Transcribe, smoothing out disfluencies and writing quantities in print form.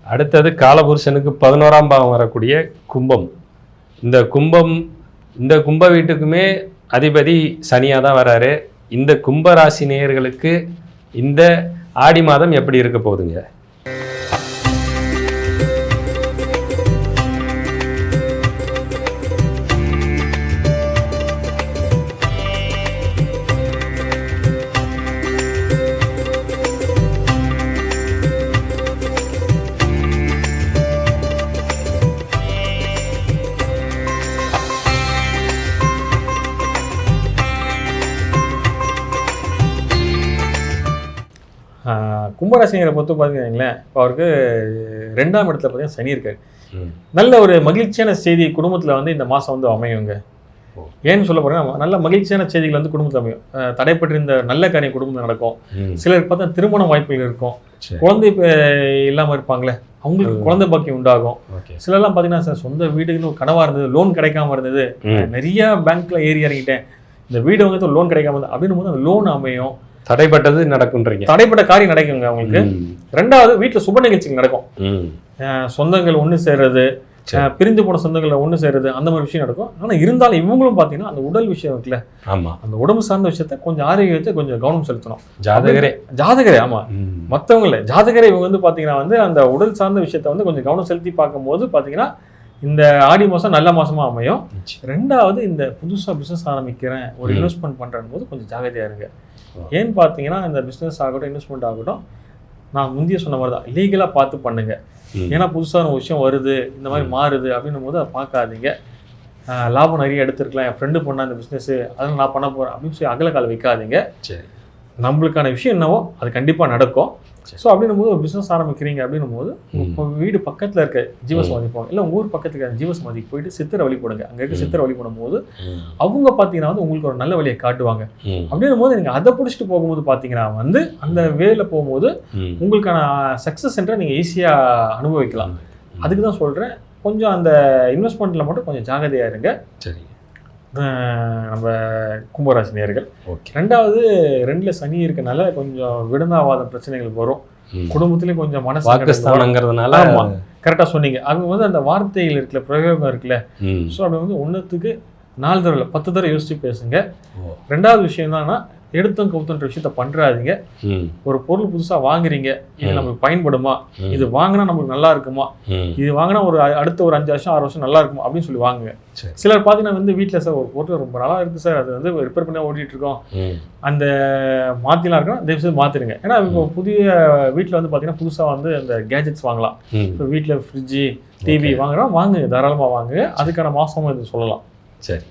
அடுத்தது காலபுருஷனுக்கு 11ஆம் பாவம் வரக்கூடிய கும்பம். இந்த கும்ப வீட்டுக்குமே அதிபதி சனியாக தான் வராரு. இந்த கும்பராசி நேயர்களுக்கு இந்த ஆடி மாதம் எப்படி இருக்க போகுதுங்க? கும்பராசினியரை பொறுத்து பார்த்தீங்களேன், இப்போ அவருக்கு 2ஆம் இடத்துல பார்த்தீங்கன்னா சனி இருக்காரு. நல்ல ஒரு மகிழ்ச்சியான செய்தி குடும்பத்தில் வந்து இந்த மாதம் வந்து அமையுங்க. ஏன்னு சொல்ல போறேன்னா, நல்ல மகிழ்ச்சியான செய்திகள் வந்து குடும்பத்தில் அமையும். தடைப்பட்டிருந்த நல்ல காரியம் குடும்பத்தில் நடக்கும். சிலருக்கு பார்த்தா திருமண வாய்ப்புகள் இருக்கும். குழந்தை இல்லாமல் இருப்பாங்களே, அவங்களுக்கு குழந்தை பாக்கியம் உண்டாகும். சிலர்லாம் பார்த்தீங்கன்னா சார், சொந்த வீடுன்னு ஒரு கனவாக இருந்தது, லோன் கிடைக்காம இருந்தது, நிறைய பேங்க்ல ஏறி இறங்கிட்டேன், இந்த வீடு வந்து லோன் கிடைக்காம இருந்தது அப்படின்னு போது அந்த லோன் அமையும். தடைப்பட்டது நடக்கும்ன்றீங்க. தடைப்பட்ட காரியம் நடக்குங்க அவங்களுக்கு. 2வது வீட்டில் சுப நிகழ்ச்சிகள் நடக்கும். சொந்தங்கள் ஒன்று சேர்றது, பிரிந்து போன சொந்தங்களை ஒன்று சேர்றது, அந்த மாதிரி விஷயம் நடக்கும். ஆனால் இருந்தாலும் இவங்களும் பார்த்தீங்கன்னா அந்த உடல் விஷயம் இருக்குல்ல, அந்த உடம்பு சார்ந்த விஷயத்த கொஞ்சம் ஆரோக்கியத்தை கொஞ்சம் கவனம் செலுத்தணும். ஜாதகரே ஆமா, மற்றவங்கள ஜாதகரே இவங்க வந்து பார்த்தீங்கன்னா வந்து அந்த உடல் சார்ந்த விஷயத்த வந்து கொஞ்சம் கவனம் செலுத்தி பார்க்கும்போது பார்த்தீங்கன்னா இந்த ஆடி மாதம் நல்ல மாதமாக அமையும். 2வது இந்த புதுசாக பிஸ்னஸ் ஆரம்பிக்கிறேன், ஒரு இன்வெஸ்ட்மெண்ட் பண்ணுறேன் போது கொஞ்சம் ஜாகிரதையாக இருங்க. ஏன்னு பார்த்தீங்கன்னா இந்த பிஸ்னஸ் ஆகட்டும் இன்வெஸ்ட்மெண்ட் ஆகட்டும், நான் முந்தைய சொன்ன மாதிரி தான் லீகலாக பார்த்து பண்ணுங்க. ஏன்னா புதுசாக ஒரு விஷயம் வருது, இந்த மாதிரி மாறுது அப்படின்னும் போது அதை பார்க்காதீங்க. லாபம் நிறைய எடுத்துருக்கலாம், என் ஃப்ரெண்டு பண்ண அந்த பிஸ்னஸ் அதெல்லாம் நான் பண்ண போகிறேன் அப்படின்னு சொல்லி அகலக்கால வைக்காதீங்க. நம்மளுக்கான விஷயம் என்னவோ அது கண்டிப்பாக நடக்கும். ஸோ அப்படின்னும் போது ஒரு பிஸ்னஸ் ஆரம்பிக்கிறீங்க அப்படின்னும் போது இப்போ வீடு பக்கத்தில் இருக்க ஜீவசமாதி போங்க, இல்லை உங்கள் ஊர் பக்கத்துக்கு இருக்க ஜீவசமாதிக்கு போயிட்டு சித்திரை வழிபடுங்க. அங்கே இருக்க சித்திரை வழிபடும் போது அவங்க பார்த்தீங்கன்னா வந்து உங்களுக்கு ஒரு நல்ல வழியை காட்டுவாங்க. அப்படின்னும் போது நீங்கள் அதை பிடிச்சிட்டு போகும்போது பார்த்தீங்கன்னா வந்து அந்த வேலை போகும்போது உங்களுக்கான சக்ஸஸ் சென்டரை நீங்கள் ஈஸியாக அனுபவிக்கலாம். அதுக்கு தான் சொல்கிறேன், கொஞ்சம் அந்த இன்வெஸ்ட்மெண்ட்டில் மட்டும் கொஞ்சம் ஜாகிரதையாக இருங்க. சரி, நம்ம கும்பராசி நேயர்கள். 2வது 2ல் சனி இருக்கனால கொஞ்சம் விடந்தாவாத பிரச்சனைகள் வரும். குடும்பத்திலேயும் கொஞ்சம் மனசு வாக்குஸ்தானங்கிறதுனால கரெக்டாக சொன்னீங்க. அவங்க வந்து அந்த வார்த்தைகள் இருக்குல்ல, பிரயோகம் இருக்குல்ல, ஸோ அப்படி வந்து 1த்துக்கு 4 தடவை 10 தடவை யோசிச்சு பேசுங்க. 2வது விஷயம் என்னன்னா, எடுத்தும் கவுத்துன்ற விஷயத்த பண்றாதீங்க. ஒரு பொருள் புதுசா வாங்குறீங்க, இது நமக்கு பயன்படுமா, இது வாங்கினா நமக்கு நல்லா இருக்குமா, இது வாங்கினா ஒரு அடுத்த ஒரு 5 வருஷம் 6 வருஷம் நல்லா இருக்குமா அப்படின்னு சொல்லி வாங்குங்க. சிலர் பார்த்தீங்கன்னா வந்து வீட்டில் சார் ஒரு பொருள் ரொம்ப நல்லா இருக்குது சார், அது வந்து ரிப்பேர் பண்ணி ஓட்டிட்டு இருக்கோம், அந்த மாற்றிலாம் இருக்கணும், தயவுசெய்து மாற்றிடுங்க. ஏன்னா இப்போ புதிய வீட்டில் வந்து பார்த்தீங்கன்னா புதுசாக வந்து அந்த கேஜெட்ஸ் வாங்கலாம். இப்போ வீட்டில் ஃப்ரிட்ஜு டிவி வாங்குறோம், வாங்குங்க, தாராளமாக வாங்குங்க. அதுக்கான மாதமும் இது சொல்லலாம். சரி.